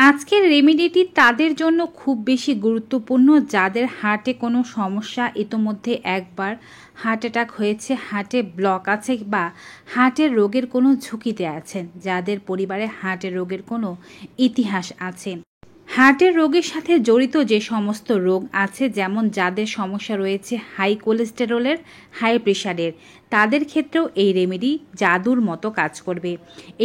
আজকের রেমেডিটি তাদের জন্য খুব বেশি গুরুত্বপূর্ণ যাদের হার্টে কোনো সমস্যা, ইতোমধ্যে একবার হার্ট অ্যাটাক হয়েছে, হার্টে ব্লক আছে বা হার্টের রোগের কোনো ঝুঁকিতে আছেন, যাদের পরিবারে হার্টের রোগের কোনো ইতিহাস আছে। হার্টের রোগের সাথে জড়িত যে সমস্ত রোগ আছে, যেমন যাদের সমস্যা রয়েছে হাই কোলেস্টেরলের, হাই প্রেশারের, তাদের ক্ষেত্রেও এই রেমেডি জাদুর মতো কাজ করবে।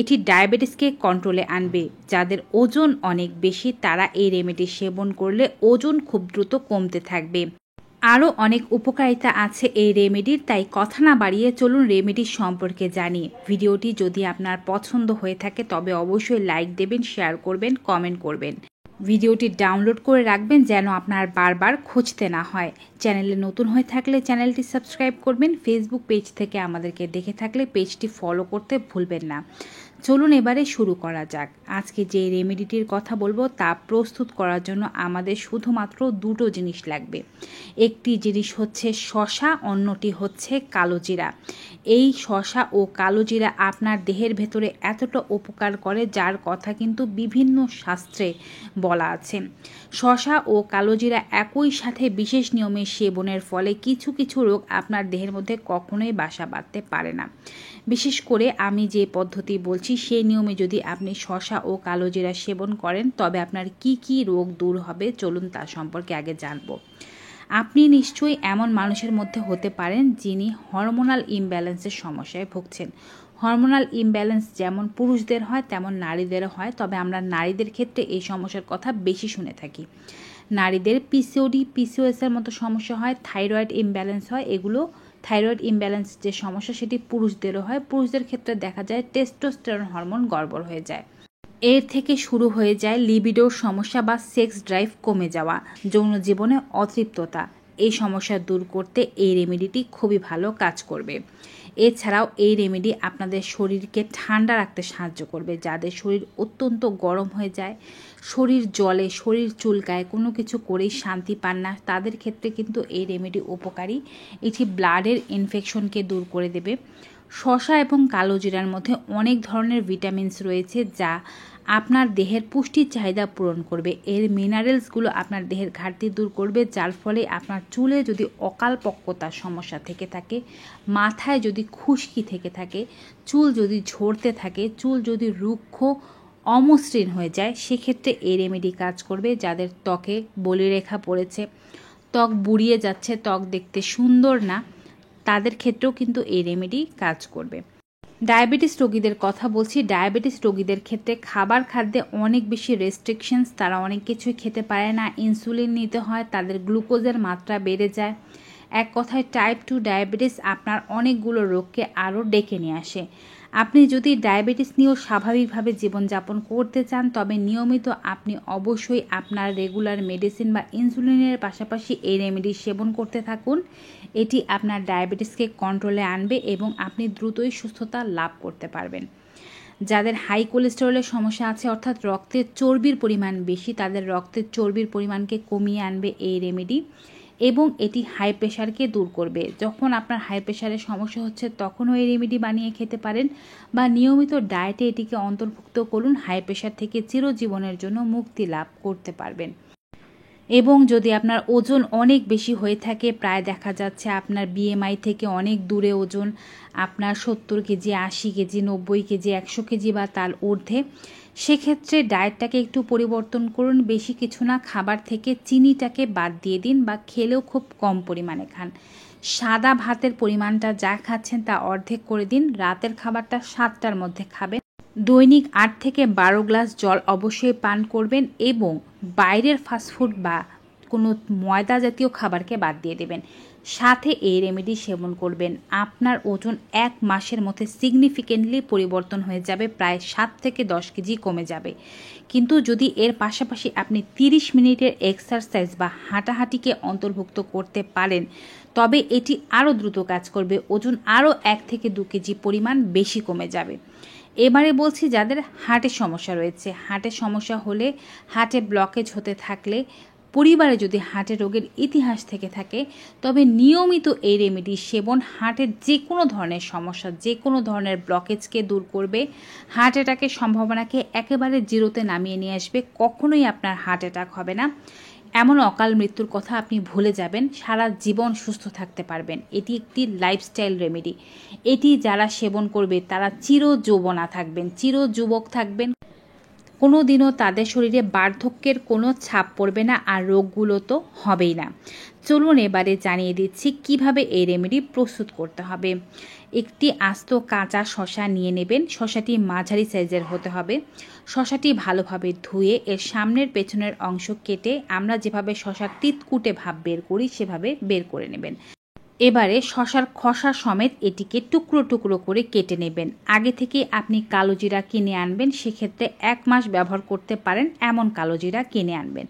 এটি ডায়াবেটিসকে কন্ট্রোলে আনবে। যাদের ওজন অনেক বেশি তারা এই রেমেডি সেবন করলে ওজন খুব দ্রুত কমতে থাকবে। আরও অনেক উপকারিতা আছে এই রেমেডির, তাই কথা না বাড়িয়ে চলুন রেমেডির সম্পর্কে জানি। ভিডিওটি যদি আপনার পছন্দ হয়ে থাকে তবে অবশ্যই লাইক দেবেন, শেয়ার করবেন, কমেন্ট করবেন। ভিডিওটি ডাউনলোড করে রাখবেন যেন আপনার বারবার খুঁজতে না হয়। চ্যানেলে নতুন হয়ে থাকলে চ্যানেলটি সাবস্ক্রাইব করবেন। ফেসবুক পেজ থেকে আমাদেরকে দেখে থাকলে পেজটি ফলো করতে ভুলবেন না। চলুন এবারে শুরু করা যাক। আজকে যে রেমেডিটির কথা বলবো তা প্রস্তুত করার জন্য আমাদের শুধুমাত্র দুটো জিনিস লাগবে। একটি জিনিস হচ্ছে শসা, অন্যটি হচ্ছে কালোজিরা। এই শসা ও কালোজিরা আপনার দেহের ভেতরে এতটা উপকার করে যার কথা কিন্তু বিভিন্ন শাস্ত্রে বলা আছে। শসা ও কালোজিরা একই সাথে বিশেষ নিয়মে সেবনের ফলে কিছু কিছু রোগ আপনার দেহের মধ্যে কখনোই বাসা বাঁধতে পারে না। বিশেষ করে আমি যে পদ্ধতি বলছি সেই নিয়মে যদি আপনি শসা ও কালোজিরা সেবন করেন তবে আপনার কি কি রোগ দূর হবে, চলুন তার সম্পর্কে আগে জানবো। আপনি নিশ্চয়ই এমন মানুষের মধ্যে হতে পারেন যিনি হরমোনাল ইমব্যালেন্সের সমস্যায় ভুগছেন। হরমোনাল ইমব্যালেন্স যেমন পুরুষদের হয় তেমন নারীদেরও হয়, তবে আমরা নারীদের ক্ষেত্রে এই সমস্যার কথা বেশি শুনে থাকি। নারীদের পিসিওডি, পিসিওএসের মতো সমস্যা হয়, থাইরয়েড ইমব্যালেন্স হয়। এগুলো থাইরয়েড ইমব্যালেন্স যে সমস্যা সেটি পুরুষদেরও হয়। পুরুষদের ক্ষেত্রে দেখা যায় টেস্টোস্টেরন হরমোন গড়বড় হয়ে যায়। এর থেকে শুরু হয়ে যায় লিবিডোর সমস্যা বা সেক্স ড্রাইভ কমে যাওয়া, যৌন জীবনে অতৃপ্ততা। এই সমস্যা দূর করতে এই রেমেডিটি খুবই ভালো কাজ করবে। এছাড়াও এই রেমেডি আপনাদের শরীরকে ঠান্ডা রাখতে সাহায্য করবে। যাদের শরীর অত্যন্ত গরম হয়ে যায়, শরীর জ্বলে, শরীর চুলকায়, কোনো কিছু করেই শান্তি পান না, তাদের ক্ষেত্রে কিন্তু এই রেমেডি উপকারী। এটি ব্লাডের ইনফেকশনকে দূর করে দেবে। শসা এবং কালোজিরার মধ্যে অনেক ধরনের ভিটামিনস রয়েছে যা আপনার দেহের পুষ্টির চাহিদা পূরণ করবে। এর মিনারেলসগুলো আপনার দেহের ঘাটতি দূর করবে, যার ফলে আপনার চুলে যদি অকালপক্কতার সমস্যা থেকে থাকে, মাথায় যদি খুশকি থেকে থাকে, চুল যদি ঝরতে থাকে, চুল যদি রুক্ষ অমসৃণ হয়ে যায়, সেক্ষেত্রে এই রেমেডি কাজ করবে। যাদের ত্বকে বলিরেখা পড়েছে, ত্বক বুড়িয়ে যাচ্ছে, ত্বক দেখতে সুন্দর না, তাদের ক্ষেত্রেও কিন্তু এই রেমেডি কাজ করবে। ডায়াবেটিস রোগীদের কথা বলছি। ডায়াবেটিস রোগীদের ক্ষেত্রে খাদ্যে অনেক বেশি রেস্ট্রিকশনস, তারা অনেক কিছুই খেতে পারে না, ইনসুলিন নিতে হয়, তাদের গ্লুকোজের মাত্রা বেড়ে যায়। এক কথায় টাইপ 2 ডায়াবেটিস আপনার অনেকগুলো রোগকে আরও ডেকে নিয়ে আসে। আপনি যদি ডায়াবেটিস নিয়েও স্বাভাবিকভাবে জীবনযাপন করতে চান তবে নিয়মিত আপনি অবশ্যই আপনার রেগুলার মেডিসিন বা ইনসুলিনের পাশাপাশি এই রেমেডি সেবন করতে থাকুন। এটি আপনার ডায়াবেটিসকে কন্ট্রোলে আনবে এবং আপনি দ্রুতই সুস্থতা লাভ করতে পারবেন। যাদের হাই কোলেস্টেরলের সমস্যা আছে, অর্থাৎ রক্তের চর্বির পরিমাণ বেশি, তাদের রক্তের চর্বির পরিমাণকে কমিয়ে আনবে এই রেমেডি এবং এটি হাই প্রেশারকে দূর করবে। যখন আপনার হাই প্রেশারের সমস্যা হচ্ছে তখনও এই রেমেডি বানিয়ে খেতে পারেন বা নিয়মিত ডায়েটে এটিকে অন্তর্ভুক্ত করুন। হাই প্রেশার থেকে চিরজীবনের জন্য মুক্তি লাভ করতে পারবেন। এবং যদি আপনার ওজন অনেক বেশি হয়ে থাকে, প্রায় দেখা যাচ্ছে আপনার বিএমআই থেকে অনেক দূরে ওজন, আপনার 70 কেজি, 80 কেজি, 90 কেজি, 100 কেজি বা তার ঊর্ধ্বে, সেক্ষেত্রে ডায়েটটাকে একটু পরিবর্তন করুন। বেশি কিছু না, খাবার থেকে চিনিটাকে বাদ দিয়ে দিন বা খেলেও খুব কম পরিমাণে খান। সাদা ভাতের পরিমাণটা যা খাচ্ছেন তা অর্ধেক করে দিন। রাতের খাবারটা 7টার মধ্যে খাবেন। দৈনিক 8 থেকে 12 গ্লাস জল অবশ্যই পান করবেন এবং বাইরের ফাস্টফুড বা কোনো ময়দা জাতীয় খাবারকে বাদ দিয়ে দেবেন। সাথে এই রেমেডি সেবন করবেন, আপনার ওজন 1 মাসের মধ্যে সিগনিফিকেন্টলি পরিবর্তন হয়ে যাবে, প্রায় 7 থেকে 10 কেজি কমে যাবে। কিন্তু যদি এর পাশাপাশি আপনি 30 মিনিটের এক্সারসাইজ বা হাঁটাহাঁটিকে অন্তর্ভুক্ত করতে পারেন তবে এটি আরও দ্রুত কাজ করবে, ওজন আরও 1 থেকে 2 কেজি পরিমাণ বেশি কমে যাবে। এবারে বলছি যাদের হার্টের সমস্যা রয়েছে। হার্টের সমস্যা হলে, হার্টে ব্লকেজ হতে থাকলে পরিবারে যদি হার্টের রোগের ইতিহাস থেকে থাকে তবে নিয়মিত এই রেমেডি সেবন হার্টের যে কোনো ধরনের সমস্যা, যে কোনো ধরনের ব্লকেজকে দূর করবে, হার্ট অ্যাটাকের সম্ভাবনাকে একেবারে জিরোতে নামিয়ে নিয়ে আসবে। কখনোই আপনার হার্ট অ্যাটাক হবে না, এমন অকাল মৃত্যুর কথা আপনি ভুলে যাবেন, সারা জীবন সুস্থ থাকতে পারবেন। এটি একটি লাইফস্টাইল রেমেডি। এটি যারা সেবন করবে তারা চিরযৌবনা থাকবেন, চিরযুবক থাকবেন, কোনো দিনও তাদের শরীরে বার্ধক্যের কোনো ছাপ পড়বে না, আর রোগগুলো তো হবেই না। চলুন এবারে জানিয়ে দিচ্ছি কিভাবে এই রেমেডি প্রস্তুত করতে হবে। একটি আস্ত কাঁচা শসা নিয়ে নেবেন। শসাটি মাঝারি সাইজের হতে হবে। শসাটি ভালোভাবে ধুয়ে এর সামনের পেছনের অংশ কেটে আমরা যেভাবে শসার তিতকুটে ভাব বের করি সেভাবে বের করে নেবেন। এবারে শসার খোসা সমেত এটিকে টুকরো টুকরো করে কেটে নেবেন। আগে থেকে আপনি কালো জিরা কিনে আনবেন, সেক্ষেত্রে 1 মাস ব্যবহার করতে পারেন এমন কালো জিরা কিনে আনবেন।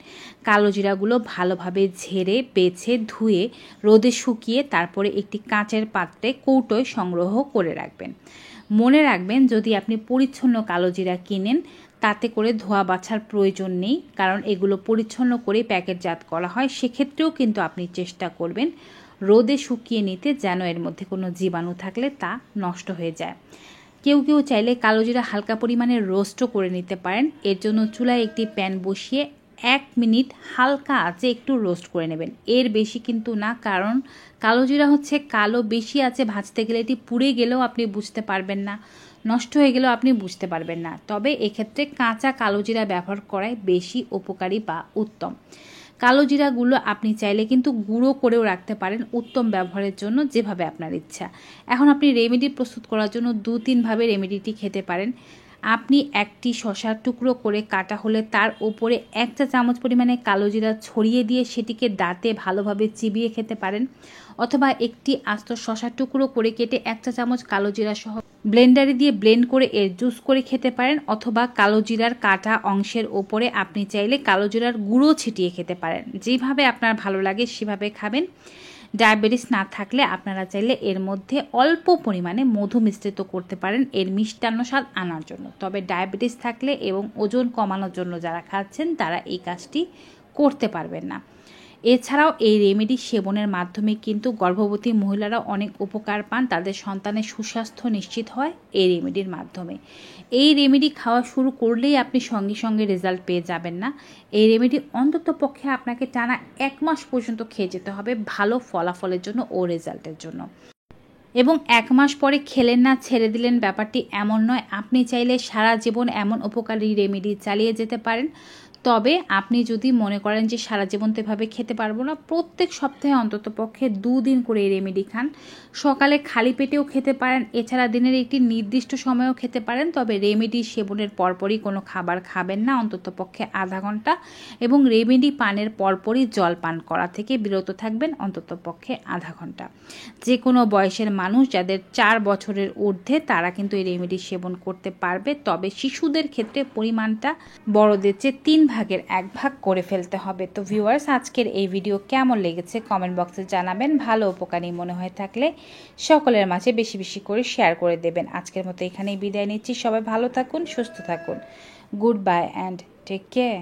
কালো জিরাগুলো ভালোভাবে ঝেড়ে বেছে ধুয়ে রোদে শুকিয়ে তারপরে একটি কাঁচের পাত্রে কৌটোয় সংগ্রহ করে রাখবেন। মনে রাখবেন, যদি আপনি পরিচ্ছন্ন কালো জিরা কিনেন তাতে করে ধোয়া বাছার প্রয়োজন নেই, কারণ এগুলো পরিচ্ছন্ন করে প্যাকেটজাত করা হয়। সেক্ষেত্রেও কিন্তু আপনি চেষ্টা করবেন রোদে শুকিয়ে নিতে, যেন এর মধ্যে কোনো জীবাণু থাকলে তা নষ্ট হয়ে যায়। কেউ কেউ চাইলে কালো জিরা হালকা পরিমাণে রোস্টও করে নিতে পারেন। এর জন্য চুলায় একটি প্যান বসিয়ে 1 মিনিট হালকা আঁচে একটু রোস্ট করে নেবেন, এর বেশি কিন্তু না, কারণ কালো জিরা হচ্ছে কালো, বেশি আঁচে ভাজতে গেলে এটি পুড়ে গেলেও আপনি বুঝতে পারবেন না, নষ্ট হয়ে গেলেও আপনি বুঝতে পারবেন না। তবে এক্ষেত্রে কাঁচা কালো জিরা ব্যবহার করাই বেশি উপকারী বা উত্তম। কালো জিরাগুলো আপনি চাইলে কিন্তু গুঁড়ো করেও রাখতে পারেন উত্তম ব্যবহারের জন্য, যেভাবে আপনার ইচ্ছা। এখন আপনি রেমেডি প্রস্তুত করার জন্য 2-3 ভাবে রেমেডিটি খেতে পারেন। আপনি একটি শসার টুকরো করে কাটা হলে তার ওপরে 1 চা চামচ পরিমাণে কালো জিরা ছড়িয়ে দিয়ে সেটিকে দাঁতে ভালোভাবে চিবিয়ে খেতে পারেন, অথবা একটি আস্ত শসার টুকরো করে কেটে 1 চা চামচ কালো জিরা সহ ব্লেন্ডারে দিয়ে ব্লেন্ড করে এর জুস করে খেতে পারেন, অথবা কালো জিরার কাটা অংশের ওপরে আপনি চাইলে কালো জিরার গুঁড়ো ছিটিয়ে খেতে পারেন। যেভাবে আপনার ভালো লাগে সেভাবে খাবেন। ডায়াবেটিস না থাকলে আপনারা চাইলে এর মধ্যে অল্প পরিমাণে মধু মিশ্রিত করতে পারেন এর মিষ্টান্ন স্বাদ আনার জন্য। তবে ডায়াবেটিস থাকলে এবং ওজন কমানোর জন্য যারা খাচ্ছেন তারা এই কাজটি করতে পারবেন না। এছাড়াও এই রেমেডি সেবনের মাধ্যমে কিন্তু গর্ভবতী মহিলারা অনেক উপকার পান, তাদের সন্তানের সুস্বাস্থ্য নিশ্চিত হয় এই রেমেডির মাধ্যমে। এই রেমেডি খাওয়া শুরু করলেই আপনি সঙ্গে সঙ্গে রেজাল্ট পেয়ে যাবেন না। এই রেমেডি অন্তত পক্ষে আপনাকে টানা 1 মাস পর্যন্ত খেয়ে যেতে হবে ভালো ফলাফলের জন্য ও রেজাল্টের জন্য। এবং 1 মাস পরে খেলেন না, ছেড়ে দিলেন, ব্যাপারটি এমন নয়। আপনি চাইলে সারা জীবন এমন উপকারী রেমেডি চালিয়ে যেতে পারেন। তবে আপনি যদি মনে করেন যে সারা জীবন তো এভাবে খেতে পারবো না, প্রত্যেক সপ্তাহে অন্তত পক্ষে 2 দিন করে এই রেমেডি খান। সকালে খালি পেটেও খেতে পারেন, এছাড়া দিনের একটি নির্দিষ্ট সময়েও খেতে পারেন। তবে রেমেডি সেবনের পরপরই কোনো খাবার খাবেন না, অন্তত পক্ষে আধা ঘন্টা, এবং রেমেডি পানের পরপরই জল পান করা থেকে বিরত থাকবেন অন্তত পক্ষে আধা ঘন্টা। যে কোনো বয়সের মানুষ যাদের 4 বছরের ঊর্ধ্বে তারা কিন্তু এই রেমেডি সেবন করতে পারবে। তবে শিশুদের ক্ষেত্রে পরিমাণটা বড়দের চেয়ে 3 ভাগের 1 ভাগ করে ফেলতে হবে। তো ভিউয়ার্স, আজকের এই ভিডিও কেমন লেগেছে কমেন্ট বক্সে জানাবেন। ভালো উপকারী মনে হয়ে থাকলে সকলের মাঝে বেশি বেশি করে শেয়ার করে দেবেন। আজকের মতো এখানেই বিদায় নিচ্ছি। সবাই ভালো থাকুন, সুস্থ থাকুন। Goodbye and take care.